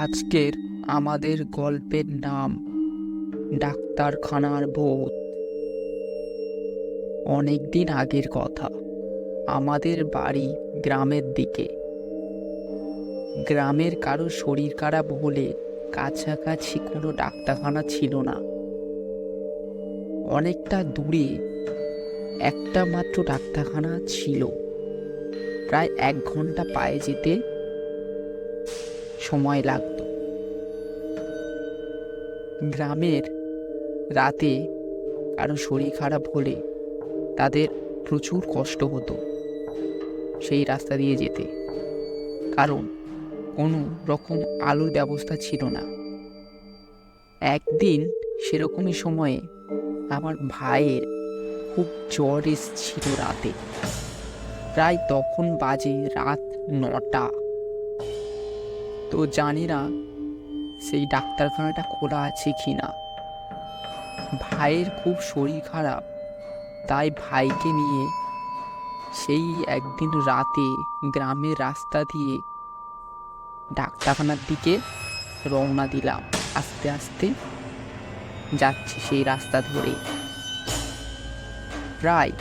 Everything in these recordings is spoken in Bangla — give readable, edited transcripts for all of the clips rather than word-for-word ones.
আজকের আমাদের গল্পের নাম ডাক্তারখানার ভূত। অনেকদিন আগের কথা। আমাদের বাড়ি গ্রামের দিকে। গ্রামের কারো শরীর খারাপ হলে কাছাকাছি কোনো ডাক্তারখানা ছিল না। অনেকটা দূরে একটা মাত্র ডাক্তারখানা ছিল। প্রায় 1 ঘন্টা পায়ে যেতে সময় লাগতো। গ্রামের রাতে কারো শরীর খারাপ হলে তাদের প্রচুর কষ্ট হতো সেই রাস্তা দিয়ে যেতে, কারণ কোনো রকম আলোর ব্যবস্থা ছিল না। একদিন সেরকমই সময়ে আমার ভাইয়ের খুব জ্বর এসেছিল রাতে। প্রায় তখন বাজে রাত 9টা। তো জানি না সেই ডাক্তারখানাটা খোলা আছে কি না। ভাইয়ের খুব শরীর খারাপ, তাই ভাইকে নিয়ে সেই একদিন রাতে গ্রামের রাস্তা দিয়ে ডাক্তারখানার দিকে রওনা দিলাম। আস্তে আস্তে যাচ্ছি সেই রাস্তা ধরে। প্রায়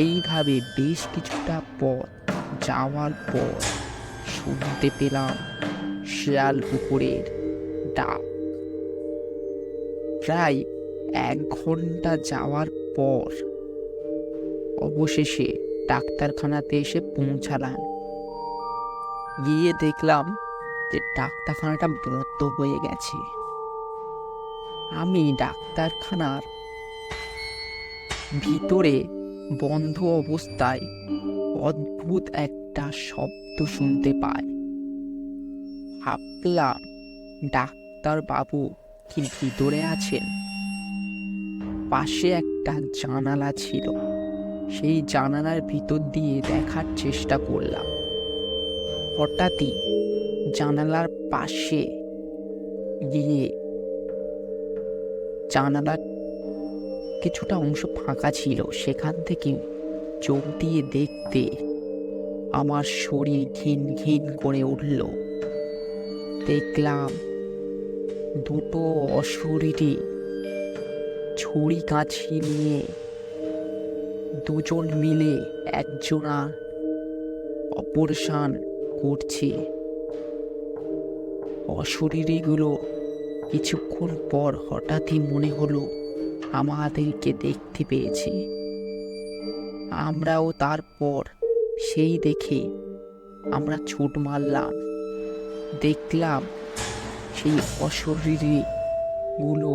এইভাবে বেশ কিছুটা পথ যাওয়ার পর শুনতে পেলাম শিয়াল কুকুরের ডাক। প্রায় 1 ঘন্টা যাওয়ার পর অবশেষে ডাক্তারখানাতে এসে পৌঁছালাম। গিয়ে দেখলাম যে ডাক্তারখানাটা বন্ধ হয়ে গেছে। আমি ডাক্তারখানার ভিতরে বন্ধ অবস্থায় অদ্ভুত একটা শব্দ শুনতে পাই। ভাবলাম ডাক্তার বাবু কি ভিতরে আছেন। পাশে একটা জানালা ছিল, সেই জানালার ভিতর দিয়ে দেখার চেষ্টা করলাম। হঠাৎই জানালার পাশে গিয়ে জানালার কিছুটা অংশ ফাঁকা ছিল, সেখান থেকে চোখ দিয়ে দেখতে আমার শরীর ঘিন ঘিন করে উঠল। দেখলাম দুটো অশরীরী ছুরি কাঁচি নিয়ে দুজন মিলে একজনা অপারেশন করছে। অশরীরীগুলো কিছুক্ষণ পর হঠাৎই মনে হলো আমাদেরকে দেখতে পেয়েছে। আমরাও তারপর সেই দেখে আমরা ছুট মারলাম। দেখলাম সেই অশরীরীগুলো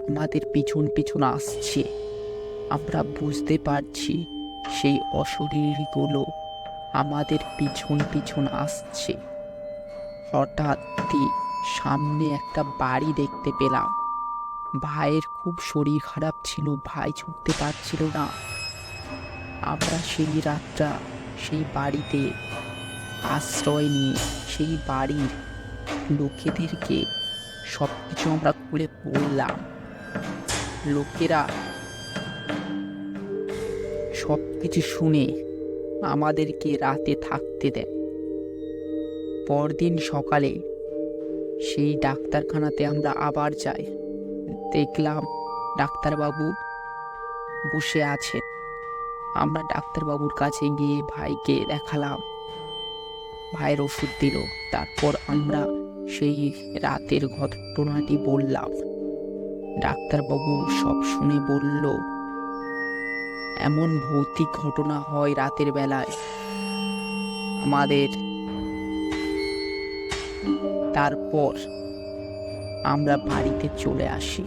আমাদের পিছন পিছন আসছে। আমরা বুঝতে পারছি সেই অশরীরীগুলো আমাদের পিছন পিছন আসছে। হঠাৎই সামনে একটা বাড়ি দেখতে পেলাম। ভাইয়ের খুব শরীর খারাপ ছিল, ভাই ছুটতে পারছিল না। আমরা সেই রাতটা সেই বাড়িতে আশ্রয় নিয়ে সেই বাড়ির লোকেদেরকে সবকিছু আমরা খুলে বললাম। লোকেরা সবকিছু শুনে আমাদেরকে রাতে থাকতে দেয়। পরদিন সকালে সেই ডাক্তারখানাতে আমরা আবার যাই। দেখলাম ডাক্তারবাবু বসে আছেন। আমরা ডাক্তারবাবুর কাছে গিয়ে ভাইকে দেখালাম। ভাইয়ের ওষুধ দিল। তারপর আমরা সেই রাতের ঘটনাটি বললাম। ডাক্তারবাবু সব শুনে বলল, এমন ভৌতিক ঘটনা হয় রাতের বেলায় আমাদের। তারপর আমরা বাড়িতে চলে আসি।